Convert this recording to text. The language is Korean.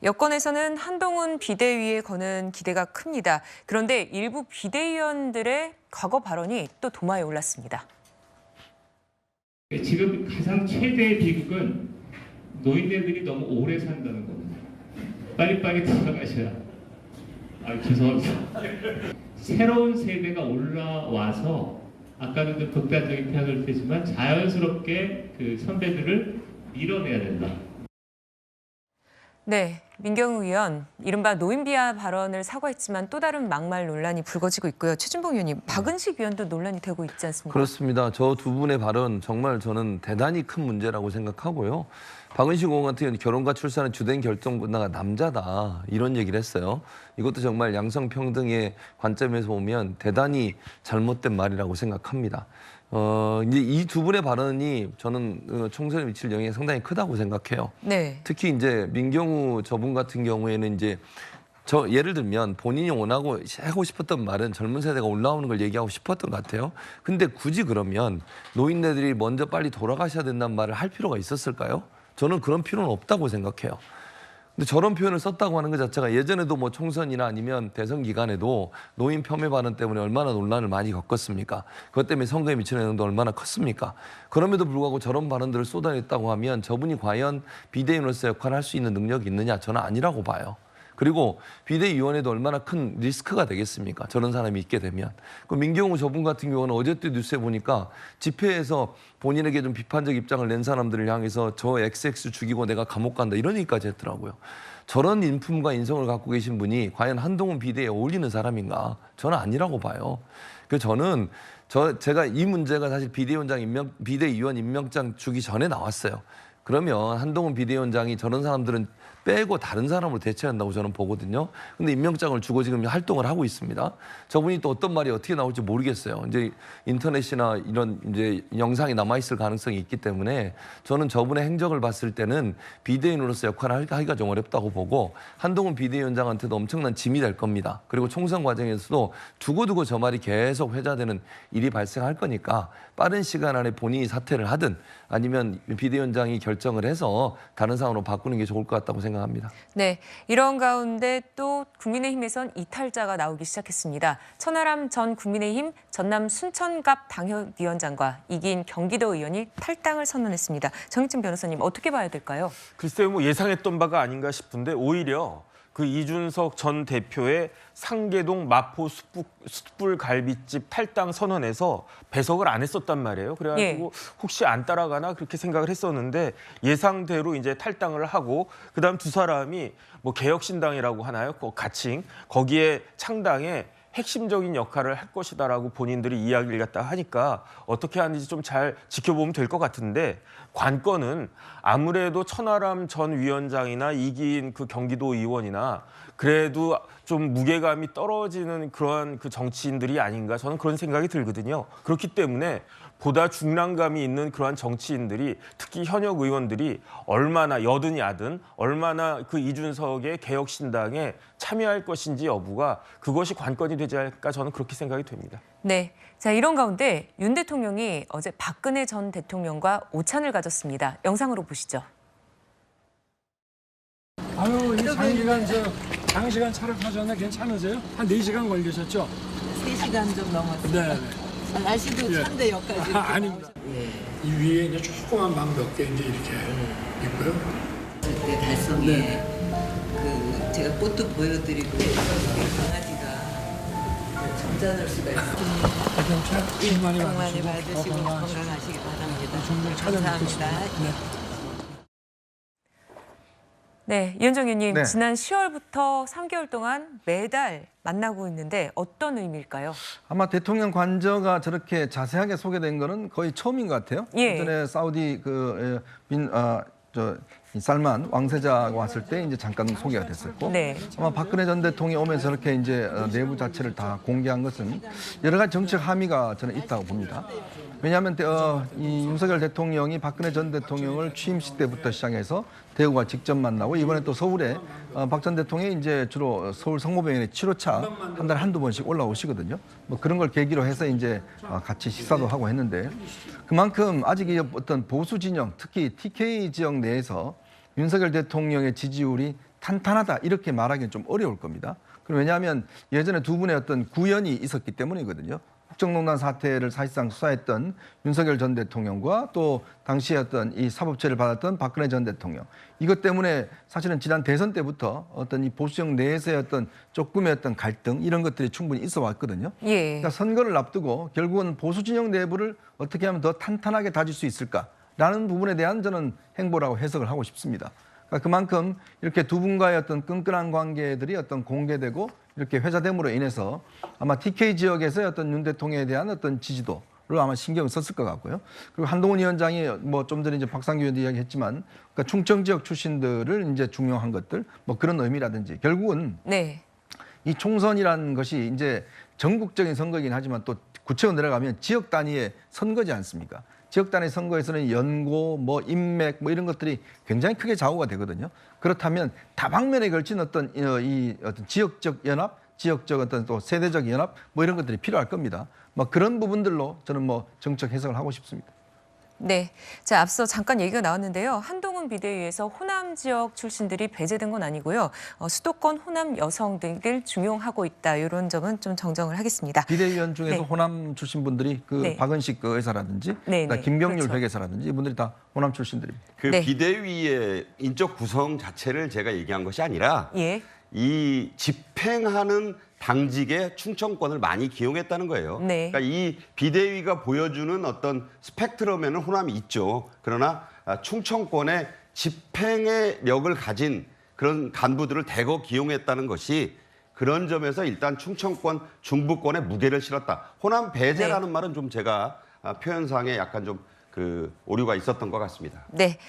여권에서는 한동훈 비대위에 거는 기대가 큽니다. 그런데 일부 비대위원들의 과거 발언이 또 도마에 올랐습니다. 지금 가장 최대의 비극은 노인네들이 너무 오래 산다는 겁니다. 빨리빨리 돌아가셔야. 죄송합니다. 새로운 세대가 올라와서 아까는 좀 극단적인 표현을 했지만 자연스럽게 그 선배들을 밀어내야 된다. 네, 민경우 의원, 이른바 노인 비하 발언을 사과했지만 또 다른 막말 논란이 불거지고 있고요. 최진봉 의원님, 박은식 의원도 논란이 되고 있지 않습니까? 그렇습니다. 저 두 분의 발언 정말 저는 대단히 큰 문제라고 생각하고요. 박은식 의원 같은 경우는 결혼과 출산의 주된 결정권자가 남자다 이런 얘기를 했어요. 이것도 정말 양성평등의 관점에서 보면 대단히 잘못된 말이라고 생각합니다. 이제 이 두 분의 발언이 저는 총선에 미칠 영향이 상당히 크다고 생각해요. 네. 특히 이제 민경우 저분 같은 경우에는 이제 예를 들면 본인이 원하고 하고 싶었던 말은 젊은 세대가 올라오는 걸 얘기하고 싶었던 것 같아요. 근데 굳이 그러면 노인네들이 먼저 빨리 돌아가셔야 된다는 말을 할 필요가 있었을까요? 저는 그런 필요는 없다고 생각해요. 근데 저런 표현을 썼다고 하는 것 자체가 예전에도 뭐 총선이나 아니면 대선 기간에도 노인 폄훼 발언 때문에 얼마나 논란을 많이 겪었습니까? 그것 때문에 선거에 미치는 영향도 얼마나 컸습니까? 그럼에도 불구하고 저런 발언들을 쏟아냈다고 하면 저분이 과연 비대위원으로서 역할을 할 수 있는 능력이 있느냐? 저는 아니라고 봐요. 그리고 비대위원회도 얼마나 큰 리스크가 되겠습니까? 저런 사람이 있게 되면. 그 민경우 저분 같은 경우는 어제 또 뉴스에 보니까 집회에서 본인에게 좀 비판적 입장을 낸 사람들을 향해서 저 XX 죽이고 내가 감옥 간다 이런 얘기까지 했더라고요. 저런 인품과 인성을 갖고 계신 분이 과연 한동훈 비대위에 어울리는 사람인가? 저는 아니라고 봐요. 그래서 저는 제가 이 문제가 사실 비대위원 임명장 주기 전에 나왔어요. 그러면 한동훈 비대위원장이 저런 사람들은 빼고 다른 사람으로 대체한다고 저는 보거든요. 근데 임명장을 주고 지금 활동을 하고 있습니다. 저분이 또 어떤 말이 어떻게 나올지 모르겠어요. 이제 인터넷이나 이런 이제 영상이 남아있을 가능성이 있기 때문에 저는 저분의 행적을 봤을 때는 비대위원으로서 역할을 하기가 좀 어렵다고 보고 한동훈 비대위원장한테도 엄청난 짐이 될 겁니다. 그리고 총선 과정에서도 두고두고 저 말이 계속 회자되는 일이 발생할 거니까 빠른 시간 안에 본인이 사퇴를 하든 아니면 비대위원장이 결정을 해서 다른 상황으로 바꾸는 게 좋을 것 같다고 생각합니다. 네, 이런 가운데 또 국민의힘에선 이탈자가 나오기 시작했습니다. 천하람 전 국민의힘 전남 순천갑 당협위원장과 이기인 경기도 의원이 탈당을 선언했습니다. 정익진 변호사님, 어떻게 봐야 될까요? 글쎄요, 뭐 예상했던 바가 아닌가 싶은데 오히려 그 이준석 전 대표의 상계동 마포 숯불 갈비집 탈당 선언에서 배석을 안 했었단 말이에요. 그래가지고 혹시 안 따라가나 그렇게 생각을 했었는데 예상대로 이제 탈당을 하고 그다음 두 사람이 뭐 개혁신당이라고 하나요? 그 가칭 거기에 창당에 핵심적인 역할을 할 것이다라고 본인들이 이야기를 갖다 하니까 어떻게 하는지 좀 잘 지켜보면 될 것 같은데 관건은 아무래도 천하람 전 위원장이나 이기인 그 경기도 의원이나 그래도 좀 무게감이 떨어지는 그러한 그 정치인들이 아닌가 저는 그런 생각이 들거든요. 그렇기 때문에 보다 중량감이 있는 그러한 정치인들이 특히 현역 의원들이 얼마나 여든 야든 얼마나 그 이준석의 개혁신당에 참여할 것인지 여부가 그것이 관건이 되지 않을까 저는 그렇게 생각이 됩니다. 네, 자 이런 가운데 윤 대통령이 어제 박근혜 전 대통령과 오찬을 가졌습니다. 영상으로 보시죠. 아유, 이 장시간 차를 타셨네. 괜찮으세요? 한 4시간 걸리셨죠? 3시간 좀 넘었어요. 네. 날씨도 찬데 여기까지. 아닙니다. 이 위에 이제 조그만 방 몇 개 이제 이렇게 있고요. 그때 달성에 그 제가 꽃도 보여드리고 강아지가 점잖을 수가 있어요. 복 많이 복 많이 받으시고 받으시고 건강하시기 바랍니다. 정말 찾아뵙겠습니다. 감사합니다. 네, 이현정 의원님, 네. 지난 10월부터 3개월 동안 매달 만나고 있는데 어떤 의미일까요? 아마 대통령 관저가 저렇게 자세하게 소개된 거는 거의 처음인 것 같아요. 예. 예전에 사우디 이 살만 왕세자가 왔을 때 이제 잠깐 소개가 됐었고, 네. 아마 박근혜 전 대통령이 오면서 저렇게 이제 내부 자체를 다 공개한 것은 여러 가지 정책 함의가 저는 있다고 봅니다. 왜냐하면 이 윤석열 대통령이 박근혜 전 대통령을 취임식 때부터 시작해서 대구가 직접 만나고 이번에 또 서울에 박 전 대통령이 이제 주로 서울 성모병원에 치료차 한 달에 한두 번씩 올라오시거든요. 뭐 그런 걸 계기로 해서 이제 같이 식사도 하고 했는데 그만큼 아직 이 어떤 보수 진영, 특히 TK 지역 내에서 윤석열 대통령의 지지율이 탄탄하다 이렇게 말하기는 좀 어려울 겁니다. 왜냐하면 예전에 두 분의 어떤 구연이 있었기 때문이거든요. 국정농단 사태를 사실상 수사했던 윤석열 전 대통령과 또 당시에 어떤 이 사법처리를 받았던 박근혜 전 대통령. 이것 때문에 사실은 지난 대선 때부터 어떤 이 보수정 내에서의 어떤 조금의 어떤 갈등 이런 것들이 충분히 있어 왔거든요. 예. 그러니까 선거를 앞두고 결국은 보수 진영 내부를 어떻게 하면 더 탄탄하게 다질 수 있을까라는 부분에 대한 저는 행보라고 해석을 하고 싶습니다. 그러니까 그만큼 이렇게 두 분과의 어떤 끈끈한 관계들이 어떤 공개되고 이렇게 회자됨으로 인해서 아마 TK 지역에서의 어떤 윤 대통령에 대한 어떤 지지도를 아마 신경을 썼을 것 같고요. 그리고 한동훈 위원장이 뭐 좀 전에 이제 박상규 의원도 이야기했지만 그러니까 충청 지역 출신들을 이제 중용한 것들 뭐 그런 의미라든지 결국은 네. 이 총선이라는 것이 이제 전국적인 선거이긴 하지만 또 구체로 내려가면 지역 단위의 선거지 않습니까? 지역 단위 선거에서는 연고, 뭐 인맥, 뭐 이런 것들이 굉장히 크게 좌우가 되거든요. 그렇다면 다방면에 걸친 어떤 이 어떤 지역적 연합, 지역적 어떤 또 세대적 연합, 뭐 이런 것들이 필요할 겁니다. 뭐 그런 부분들로 저는 뭐 정책 해석을 하고 싶습니다. 네. 자, 앞서 잠깐 얘기가 나왔는데요. 한동훈 비대위에서 호남 지역 출신들이 배제된 건 아니고요. 수도권 호남 여성 등을 중용하고 있다. 이런 점은 좀 정정을 하겠습니다. 비대위원 중에서 네. 호남 출신 분들이 그 네. 박은식 그 의사라든지 네, 네. 김병률 그렇죠. 회계사라든지 이분들이 다 호남 출신들입니다. 그 네. 비대위의 인적 구성 자체를 제가 얘기한 것이 아니라 예. 이 집행하는 당직에 충청권을 많이 기용했다는 거예요. 네. 그러니까 이 비대위가 보여주는 어떤 스펙트럼에는 호남이 있죠. 그러나 충청권의 집행의 력을 가진 그런 간부들을 대거 기용했다는 것이 그런 점에서 일단 충청권, 중부권에 무게를 실었다. 호남 배제라는 말은 좀 제가 표현상에 약간 좀 그 오류가 있었던 것 같습니다. 네.